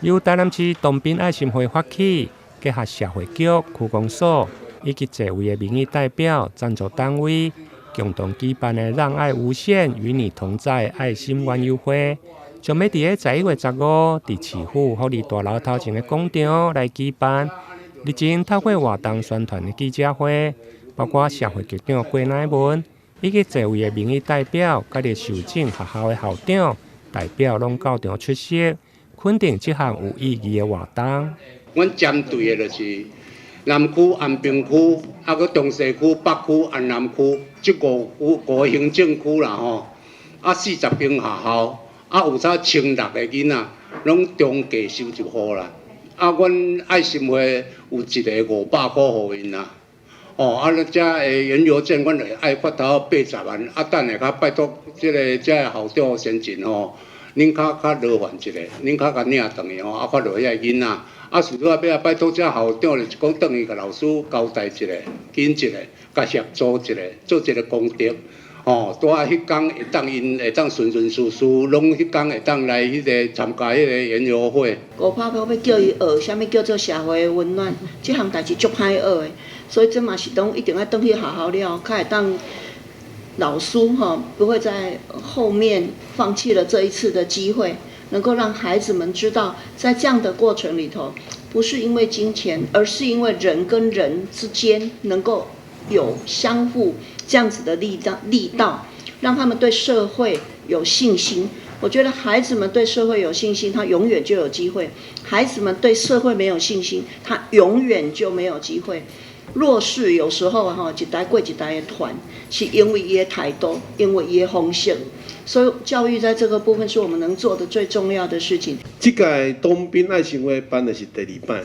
由台南市东滨爱心会发起，结合社会局、区公所以及多位的民意代表、赞助单位，共同举办的“让爱无限，与你同在”爱心园游会，将要伫个11月15日，伫市府福利大楼头前的广场来举办。日前透过活动宣传的记者会，包括社会局长郭乃文，以及多位的民意代表，甲伫受证学校的校长代表拢到场出席，肯定这项有意义的活动。阮针对的就是南区、安平区，还佫中西区、北区、安南区，这五个行政区啦吼，啊40间学校，啊有差1600个囡仔，拢中价收1户啦。啊，阮爱心会有一个500块互因啦。啊，遮诶原油券，阮会爱发到80万，啊，等下较拜托遮个校长先进吼，恁较劳烦一下，恁较甲领转去吼，啊，发落遐囡仔。啊，除了要拜托这校长，就是讲等于甲老师交代一下，紧一下，甲协助一下，做一个功德。拄啊，迄天会当因会当顺顺遂遂，拢迄天会当来迄个参加迄个研游会。500块要叫伊学，啥物叫做社会的温暖，即项代志足歹学的，所以这嘛是讲一定要转去学校了，较会当老师不会在后面放弃了这一次的机会。能够让孩子们知道，在这样的过程里头，不是因为金钱，而是因为人跟人之间能够有相互这样子的力道，让他们对社会有信心。我觉得孩子们对社会有信心，他永远就有机会；孩子们对社会没有信心，他永远就没有机会。弱势有时候一代过一代的团，是因为伊的态度，因为伊的方式。所以教育在这个部分是我们能做的最重要的事情。这届东滨爱心会办的是第2摆，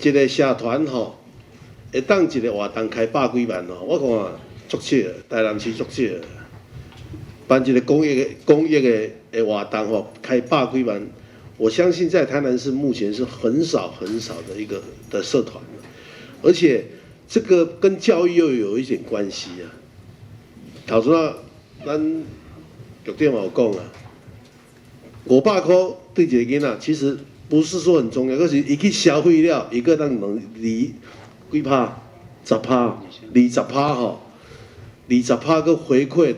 一个社团会当一个活动开100几万我看足切，台南市足切。办一个公益的活动开100几万，我相信在台南市目前是很少的一个的社团，而且这个跟教育又有一点关系啊。头先咱局长有讲啊，500块对一个囡仔其实不是说很重要，可是伊去消费了，伊个当能离几趴，10%、20%20%个回馈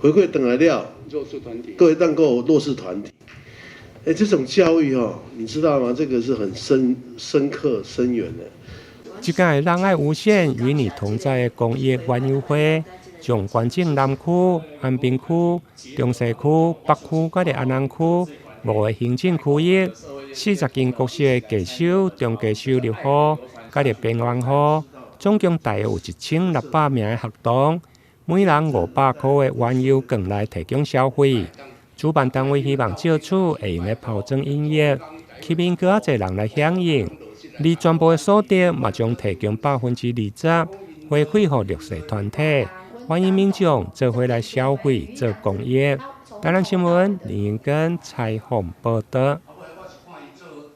回来了，弱势团体，各位当够弱势团体，这种教育你知道吗？这个是很深刻深远的。这届让爱无限与你同在的公益园游会，将关境南区、安平区、中西区、北区甲安南区5个行政区域40间各式的低收、中低收入户甲边缘户，总共大约有1600名的学童，每人500块的园游券来提供消费。主办单位希望借此会用的抛砖引玉，吸引更多人来响应。而全部的所得嘛将提供20%回馈给弱势团体，欢迎民众做回来消费做公益。台南新闻林英根采访报道。